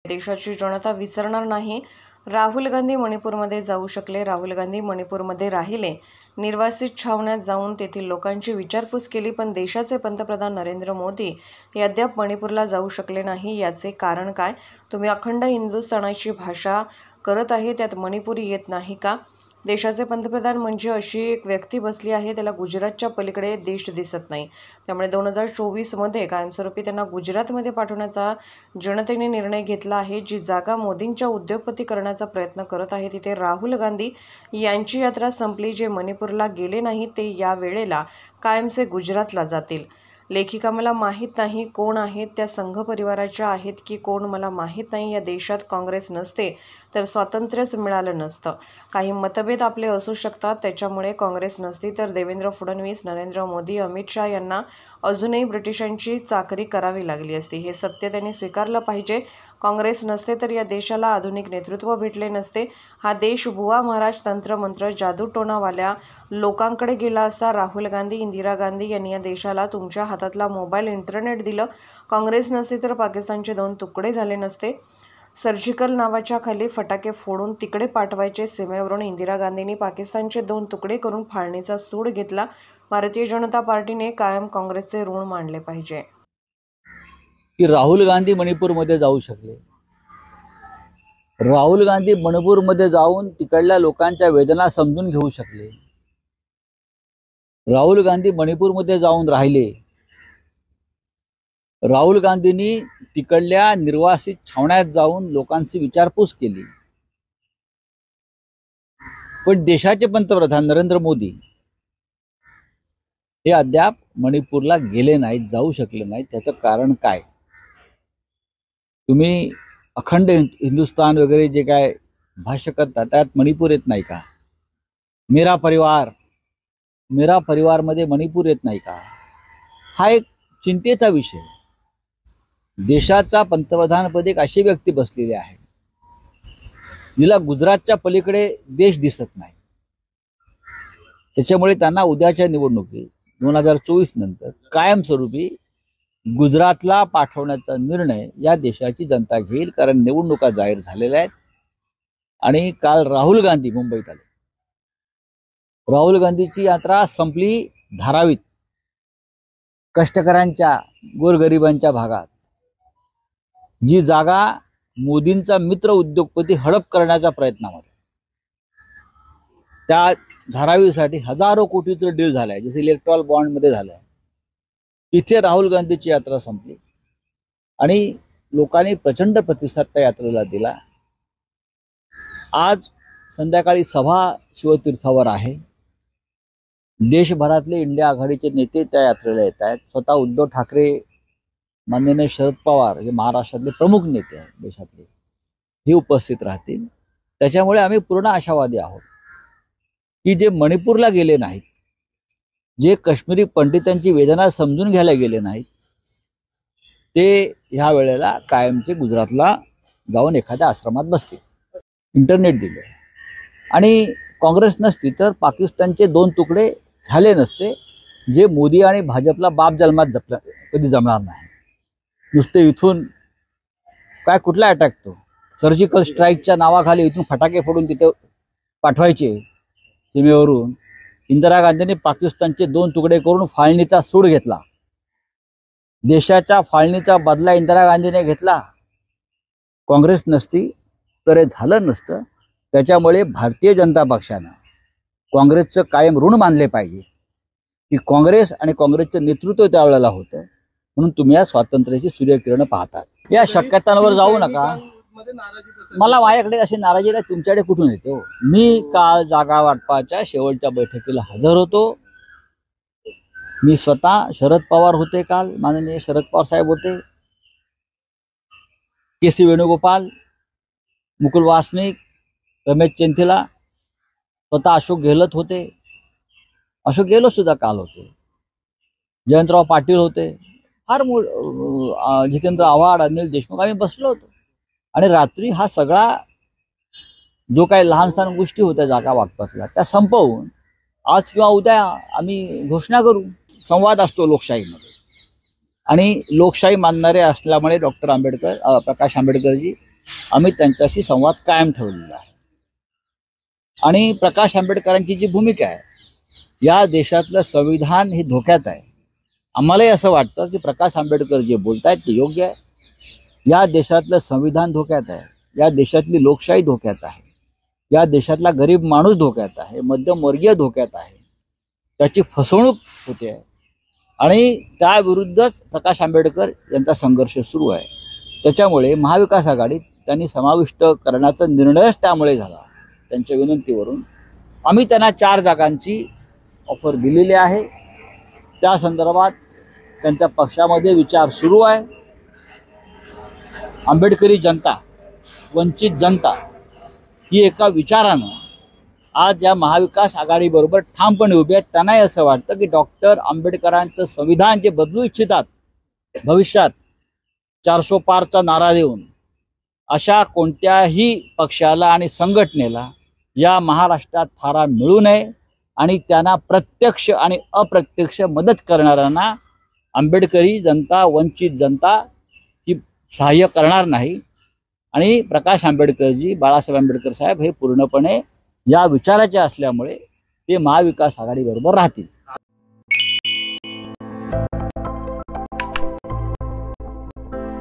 देशाची जनता विसरणार नाही। राहुल गांधी मणिपूरमध्ये जाऊ शकले, राहुल गांधी मणिपूरमध्ये राहिले, निर्वासित छावण्यात जाऊन तेथील लोकांची विचारपूस केली, पण देशाचे पंतप्रधान नरेंद्र मोदी हे अद्याप मणिपूरला जाऊ शकले नाही। याचे कारण काय? तुम्ही अखंड हिंदुस्थानाची भाषा करत आहे, त्यात मणिपुरी येत नाही का? देशाचे पंतप्रधान म्हणजे अशी एक व्यक्ती बसली आहे, त्याला गुजरातच्या पलीकडे देश दिसत नाही। त्यामुळे 2024 मध्ये कायमस्वरूपी त्यांना गुजरातमध्ये पाठवण्याचा जनतेने निर्णय घेतला आहे। जी जागा मोदींच्या उद्योगपती करण्याचा प्रयत्न करत आहे, तिथे राहुल गांधी यांची यात्रा संपली। जे मणिपूरला गेले नाही ते या वेळेला कायमचे गुजरातला जातील। लेखिका मला माहीत नाही कोण आहेत, त्या संघ परिवाराच्या आहेत की कोण मला माहीत नाही। या देशात काँग्रेस नसते तर स्वातंत्र्यच मिळालं नसतं। काही मतभेद आपले असू शकतात, त्याच्यामुळे काँग्रेस नसती तर देवेंद्र फडणवीस, नरेंद्र मोदी, अमित शाह यांना अजूनही ब्रिटिशांची चाकरी करावी लागली असती। हे सत्य त्यांनी स्वीकारलं पाहिजे। काँग्रेस नसते तर या देशाला आधुनिक नेतृत्व भेटले नसते। हा देश बुवा महाराज तंत्रमंत्र जादूटोणावाल्या लोकांकडे गेला असता। राहुल गांधी, इंदिरा गांधी यांनी या देशाला तुमच्या हातातला मोबाईल, इंटरनेट दिलं। काँग्रेस नसती तर पाकिस्तानचे 2 तुकडे झाले नसते। सर्जिकल नावाच्या खाली फटाके फोडून तिकडे पाठवायचे। सीमेवरून इंदिरा गांधींनी पाकिस्तानचे 2 तुकडे करून फाळणीचा सूड घेतला। भारतीय जनता पार्टीने कायम काँग्रेसचे ऋण मांडले पाहिजे। की राहुल गांधी मणिपूरमध्ये जाऊ शकले। राहुल गांधी मणिपूरमध्ये जाऊन तिकडल्या लोकांच्या वेदना समजून घेऊ शकले। राहुल गांधी मणिपूरमध्ये जाऊन राहिले। राहुल गांधींनी तिकडल्या निर्वासित छावण्यात जाऊन लोकांची विचारपूस केली। पण देशाचे पंतप्रधान नरेंद्र मोदी हे अद्याप मणिपूरला गेले नाहीत, जाऊ शकले नाहीत। त्याचं कारण काय? तुम्ही अखंड हिंदुस्थान वगैरे जे काय भाष्य करता त्यात मणिपूर येत नाही का? मेरा परिवार मध्ये मणिपूर येत नाही का? हा एक चिंतेचा विषय। देशाचा पंतप्रधानपदी एक अशी व्यक्ती बसलेली आहे जिला गुजरातच्या पलीकडे देश दिसत नाही। त्याच्यामुळे त्यांना उद्याच्या निवडणुकीत 2024 नंतर कायमस्वरूपी गुजरातला पाठवण्याचा निर्णय या देशाची जनता घेईल, कारण निवडणुका जाहीर झालेल्या आहेत। आणि काल राहुल गांधी मुंबईत आले। राहुल गांधीची यात्रा संपली धारावीत, कष्टकऱ्यांच्या, गोरगरिबांच्या भागात, जी जागा मोदींचा मित्र उद्योगपती हडप करण्याच्या प्रयत्नामध्ये, त्या धारावीसाठी हजारो कोटीचं डील झालंय, जसे इलेक्ट्रॉल बॉन्ड मध्ये झालंय। तिथे राहुल गांधीची यात्रा संपली आणि लोकांनी प्रचंड प्रतिसाद त्या यात्रेला दिला। आज संध्याकाळी सभा शिवतीर्थावर आहे। देशभरातले इंडिया आघाडीचे नेते त्या यात्रेला येत आहेत। स्वतः उद्धव ठाकरे, माननीय शरद पवार हे महाराष्ट्रातले प्रमुख नेते आहेत देशातले, हे उपस्थित राहतील। त्याच्यामुळे आम्ही पूर्ण आशावादी आहोत की जे मणिपूरला गेले नाहीत, जे काश्मीरी पंडितांची वेदना समजून घ्यायला गेले नाहीत, ते ह्या वेळेला कायमचे गुजरातला जाऊन एखाद्या आश्रमात बसतील। इंटरनेट दिले आणि काँग्रेस नसती तर पाकिस्तानचे 2 तुकडे झाले नसते, जे मोदी आणि भाजपला बाप जन्मात कधी जमणार नाही। नुसते इथून काय कुठला अटॅक, तो सर्जिकल स्ट्राईकच्या नावाखाली इथून फटाके फोडून तिथे पाठवायचे सीमेवरून। इंदिरा गांधींनी पाकिस्तानचे 2 तुकडे करून फाळणीचा सूड घेतला। देशाच्या फाळणीचा बदला इंदिरा गांधीने घेतला। काँग्रेस नसती तर हे झालं नसतं। त्याच्यामुळे भारतीय जनता पक्षानं काँग्रेसचं कायम ऋण मानले पाहिजे की काँग्रेस आणि काँग्रेसचं नेतृत्व त्यावेळेला होतं, म्हणून तुम्ही या स्वातंत्र्याची सूर्यकिरण पाहतात। या शक्यतांवर जाऊ नका। मला माझ्याकडे अशी नाराजी नाही, तुमच्याकडे कुठून येते? मी काल जागा वाटपाच्या शेवटच्या बैठकीला हजर होतो। मी स्वतः, शरद पवार होते काल, माननीय शरद पवार साहेब होते, के.सी. वेणुगोपाल, मुकुल वासनिक, रमेश चेंथिला, स्वतः अशोक गेहलोत होते, अशोक गेहलोत सुद्धा काल होते, जयंतराव पाटील होते, फार जितेंद्र आव्हाड, अनिल देशमुख, आम्ही बसलो होतो। आणि रात्री हा सगळा जो काही लहान सहान गोष्टी होत्या जागा वाटपातल्या त्या संपवून आज किंवा उद्या आम्ही घोषणा करू। संवाद असतो लोकशाहीमध्ये आणि लोकशाही मानणारे असल्यामुळे डॉक्टर आंबेडकर, प्रकाश आंबेडकरजी आम्ही त्यांच्याशी संवाद कायम ठेवलेला आहे. आणि प्रकाश आंबेडकरांची जी भूमिका आहे, या देशातलं संविधान हे धोक्यात आहे. आम्हालाही असं वाटतं की प्रकाश आंबेडकर जे बोलतायत ते योग्य आहे. या देशातलं संविधान धोक्यात आहे, या देशातली लोकशाही धोक्यात आहे, या देशातला गरीब माणूस धोक्यात आहे, मध्यमवर्गीय धोक्यात आहे, त्याची फसवणूक होते आहे. आणि त्याविरुद्धच प्रकाश आंबेडकर यांचा संघर्ष सुरू आहे. त्याच्यामुळे महाविकास आघाडीत त्यांनी समाविष्ट करण्याचा निर्णयच त्यामुळे झाला. त्यांच्या विनंतीवरून आम्ही त्यांना 4 जागांची ऑफर दिलेली आहे. त्या संदर्भात त्यांच्या पक्षामध्ये विचार सुरू आहे. आंबेडकरी जनता, वंचित जनता ही एका विचारानं आज या महाविकास आघाडीबरोबर ठामपणे उभी आहेत. त्यांनाही असं वाटतं की डॉक्टर आंबेडकरांचं संविधान जे बदलू इच्छितात भविष्यात 400 पारचा नारा देऊन, अशा कोणत्याही पक्षाला आणि संघटनेला या महाराष्ट्रात थारा मिळू नये. आणि त्यांना प्रत्यक्ष आणि अप्रत्यक्ष मदत करणाऱ्यांना आंबेडकरी जनता, वंचित जनता ही सहाय्य करणार नाही. आणि प्रकाश आंबेडकरजी, बाळासाहेब आंबेडकर साहेब हे पूर्णपणे या विचाराचे असल्यामुळे ते महाविकास आघाडीबरोबर राहतील.